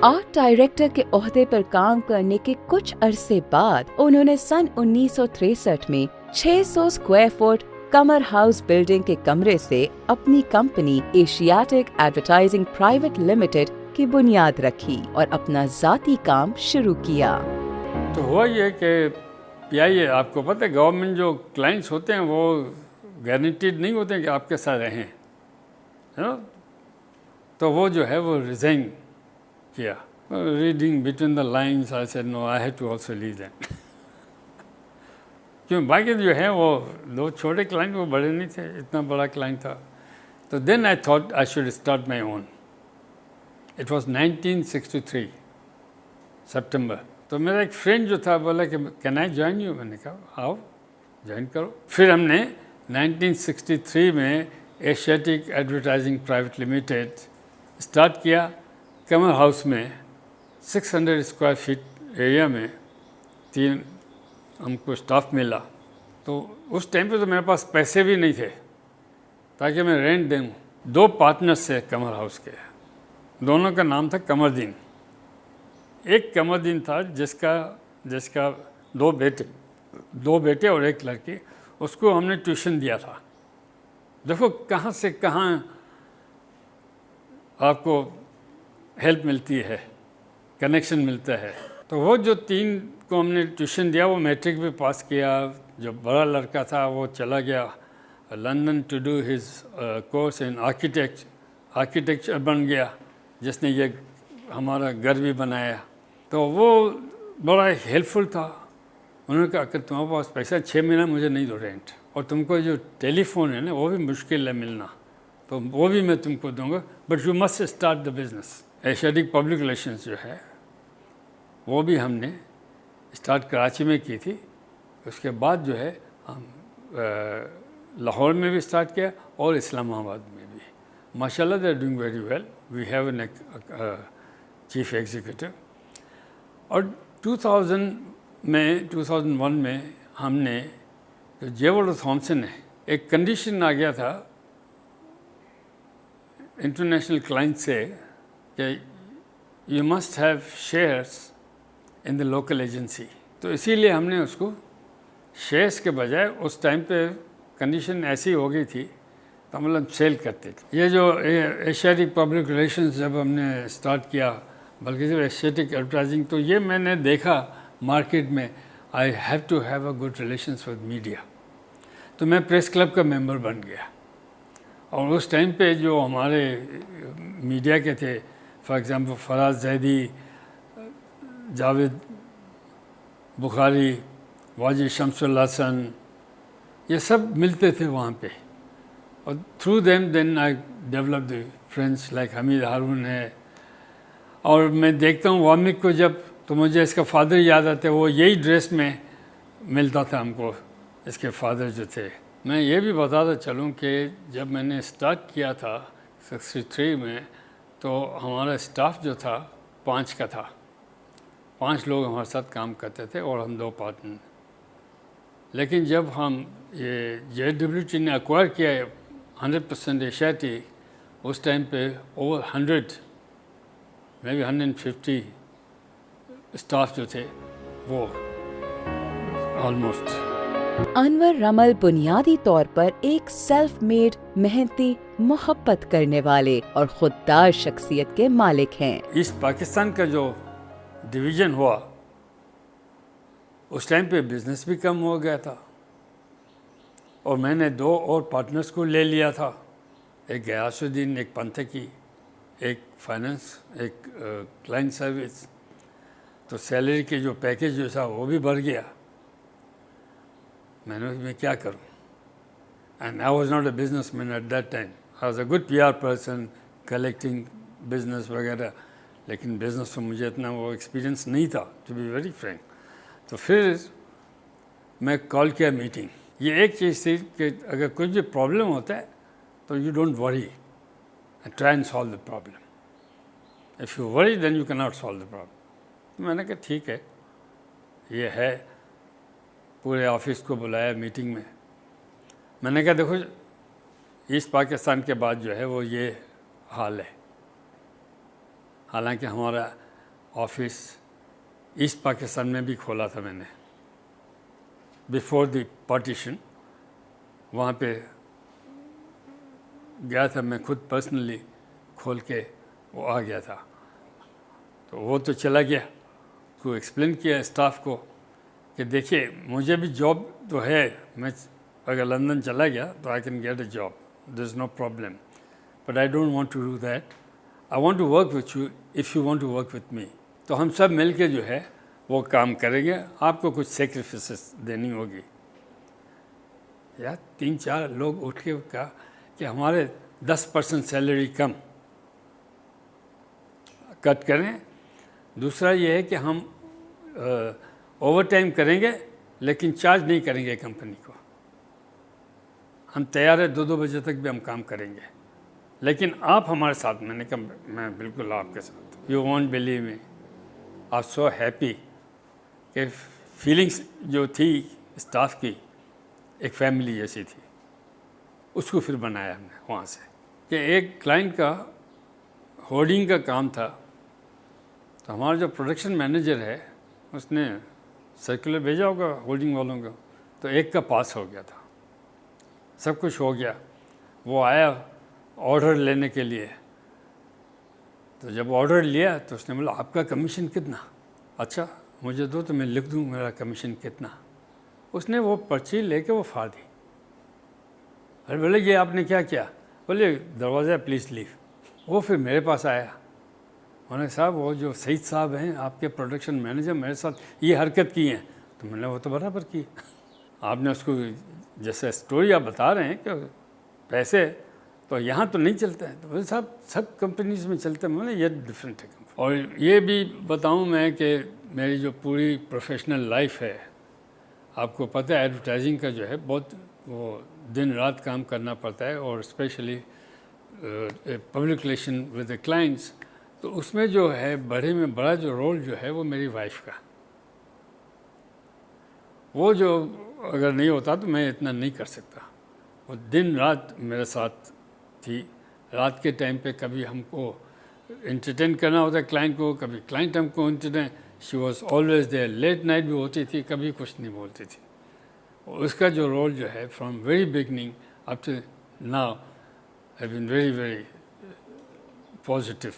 Art director के ओहदे पर काम करने के कुछ अरसे बाद उन्होंने सन 1963 में 600 स्क्वायर फुट कमर हाउस बिल्डिंग के कमरे से अपनी company Asiatic advertising private limited की बुनियाद रखी और अपना जाती काम शुरू किया। तो हुआ ये कि ये आपको पता है गवर्नमेंट जो क्लाइंट्स होते हैं वो गारंटीड नहीं होते हैं कि आपके साथ रहें, है ना। तो वो जो है वो रिज़ाइन किया। Reading between the lines I said no I have to also leave that. क्यों बाकी जो है वो दो छोटे क्लाइंट, वो बड़े नहीं थे, इतना बड़ा क्लाइंट था। तो then I thought I should start my own. It was 1963 सितंबर। तो मेरा एक फ्रेंड जो था बोला कि कैन आई ज्वाइन यू। मैंने कहा आओ ज्वाइन करो। फिर हमने 1963 में Asiatic advertising private limited start किया कमर हाउस में 600 स्क्वायर फीट एरिया में। 3 हमको स्टाफ मिला। तो उस टाइम पे तो मेरे पास पैसे भी नहीं थे ताकि मैं रेंट दूँ। 2 पार्टनर्स थे कमर हाउस के, दोनों का नाम था कमरदीन। एक कमरदीन था जिसका 2 बेटे और 1 लड़की। उसको हमने ट्यूशन दिया था। देखो कहाँ से कहाँ आपको हेल्प मिलती है, कनेक्शन मिलता है। तो वो जो 3 को हमने ट्यूशन दिया वो मैट्रिक भी पास किया। जो बड़ा लड़का था वो चला गया London to do his course in architecture बन गया, जिसने ये हमारा घर भी बनाया। तो वो बड़ा हेल्पफुल था। उन्होंने कहा कि तुम्हारे पास पैसा 6 महीना मुझे नहीं दो रेंट, और तुमको जो टेलीफोन है ना वो भी मुश्किल है मिलना, तो वो भी मैं तुमको दूंगा, but you must start the business. Asiatic public relations जो है वो भी हमने स्टार्ट कराची में की थी। उसके बाद जो है हम लाहौर में भी स्टार्ट किया और इस्लामाबाद में भी। माशाल्लाह they are doing very well. We have an chief executive. और 2001 में हमने जो जेवर थॉमसन है, एक कंडीशन आ गया था इंटरनेशनल क्लाइंट से कि you must have shares in the local agency. तो इसीलिए हमने उसको शेयर्स के बजाय, उस टाइम पे कंडीशन ऐसी हो गई थी तो मतलब सेल करते थे। ये जो एशियाटिक पब्लिक रिलेशंस जब हमने स्टार्ट किया, बल्कि सिर्फ एशियाटिक एडवर्टाइजिंग, तो ये मैंने देखा मार्केट में I have to have a good relations with media. तो मैं प्रेस क्लब का मेंबर बन गया। और उस टाइम पे जो हमारे मीडिया के थे, फॉर एग्ज़ाम्पल फराज जैदी, जावेद बुखारी, वाजी शमसुल हसन, ये सब मिलते थे वहाँ पे। और through them then I develop the friends like Hameed Haroon है। और मैं देखता हूँ वामिक को जब, तो मुझे इसका फादर याद आता है। वो यही ड्रेस में मिलता था हमको, इसके फादर जो थे। मैं ये भी बताता चलूँ कि जब मैंने स्टार्ट किया था 63 में, तो हमारा स्टाफ जो था 5 का था। 5 लोग हमारे साथ काम करते थे और हम 2 पार्टनर। लेकिन जब हम ये JWT ने एक्वायर किया 100% एशियाटिक, उस टाइम पे ओवर 100 मे बी 150 स्टाफ जो थे वो ऑलमोस्ट। अनवर रमल बुनियादी तौर पर एक सेल्फ मेड, मेहनती, मोहब्बत करने वाले और खुददार शख्सियत के मालिक हैं। ईस्ट पाकिस्तान का जो डिवीज़न हुआ उस टाइम पे बिज़नेस भी कम हो गया था, और मैंने 2 और पार्टनर्स को ले लिया था। एक गयासुद्दीन, एक पंथकी, एक फाइनेंस, एक क्लाइंट सर्विस। तो सैलरी के जो पैकेज जो था वो भी बढ़ गया। मैं क्या करूं? And I was not a businessman at that time. I was a good PR person, collecting business वगैरह, लेकिन बिजनेस में मुझे इतना वो एक्सपीरियंस नहीं था, टू बी वेरी फ्रैंक। तो फिर मैं कॉल किया मीटिंग। ये एक चीज़ थी कि अगर कुछ भी प्रॉब्लम होता है तो you don't worry and try and solve the problem. If you worry then you can not solve the problem. तो मैंने कहा ठीक है, ये है। पूरे ऑफिस को बुलाया मीटिंग में। मैंने कहा देखो, ईस्ट पाकिस्तान के बाद जो है वो ये हाल है। हालांकि हमारा آفس ایسٹ پاکستان میں بھی کھولا تھا میں نے بیفور دی پارٹیشن. وہاں پہ گیا تھا میں خود پرسنلی کھول کے وہ آ گیا تھا. تو وہ تو چلا گیا, کو ایکسپلین کیا اسٹاف کو کہ دیکھیے مجھے بھی جاب تو ہے, میں اگر لندن چلا گیا تو I can get a job, there is no problem, but I don't want to do that. I want to work with you if you want to work with me. تو ہم سب مل کے جو ہے وہ کام کریں گے, آپ کو کچھ سیکریفائسز دینی ہوگی. یا 3-4 لوگ اٹھ کے کہا کہ ہمارے 10% سیلری کم کٹ کریں. دوسرا یہ ہے کہ ہم اوور ٹائم کریں گے لیکن چارج نہیں کریں گے کمپنی کو. ہم تیار ہے 2 بجے تک بھی ہم کام کریں گے, لیکن آپ ہمارے ساتھ. میں نے کہا میں بالکل آپ کے ساتھ. You won't believe me, I so happy کہ فیلنگس جو تھی اسٹاف کی ایک فیملی جیسی تھی. اس کو پھر بنایا ہم نے وہاں سے کہ ایک کلائنٹ کا ہورڈنگ کا کام تھا. تو ہمارا جو پروڈکشن مینیجر ہے اس نے سرکولر بھیجا ہوگا ہولڈنگ والوں کو, تو ایک کا پاس ہو گیا تھا, سب کچھ ہو گیا. وہ آیا آرڈر لینے کے لیے, تو جب آرڈر لیا تو اس نے بولا آپ کا کمیشن کتنا؟ اچھا مجھے دو تو میں لکھ دوں میرا کمیشن کتنا. اس نے وہ پرچی لے کے وہ پھاڑ دی. ارے بولے یہ آپ نے کیا کیا؟ بولے دروازہ پلیز لیو. وہ پھر میرے پاس آیا, انہوں نے صاحب وہ جو سعید صاحب ہیں آپ کے پروڈکشن مینیجر میرے ساتھ یہ حرکت کی ہیں. تو میں نے وہ تو برابر کی. آپ نے اس کو جیسے اسٹوری آپ بتا رہے ہیں کہ پیسے تو یہاں تو نہیں چلتے ہیں. تو بولے صاحب سب کمپنیز میں چلتے ہیں. میں نے یہ ڈفرینٹ ہے. اور یہ بھی بتاؤں میں کہ میری جو پوری پروفیشنل لائف ہے, آپ کو پتہ ہے ایڈورٹائزنگ کا جو ہے بہت وہ دن رات کام کرنا پڑتا ہے, اور specially public relation with the clients. تو اس میں جو ہے بڑے میں بڑا جو رول جو ہے وہ میری وائف کا. وہ جو اگر نہیں ہوتا تو میں اتنا نہیں کر سکتا. وہ دن رات میرے ساتھ تھی. رات کے ٹائم پہ کبھی ہم کو انٹرٹین کرنا ہوتا ہے کلائنٹ کو, کبھی کلائنٹ ہم کو entertain. She was always there. Late night بھی ہوتی تھی, کبھی کچھ نہیں بولتی تھی. اس کا جو رول جو ہے from very beginning up to now have been very very positive.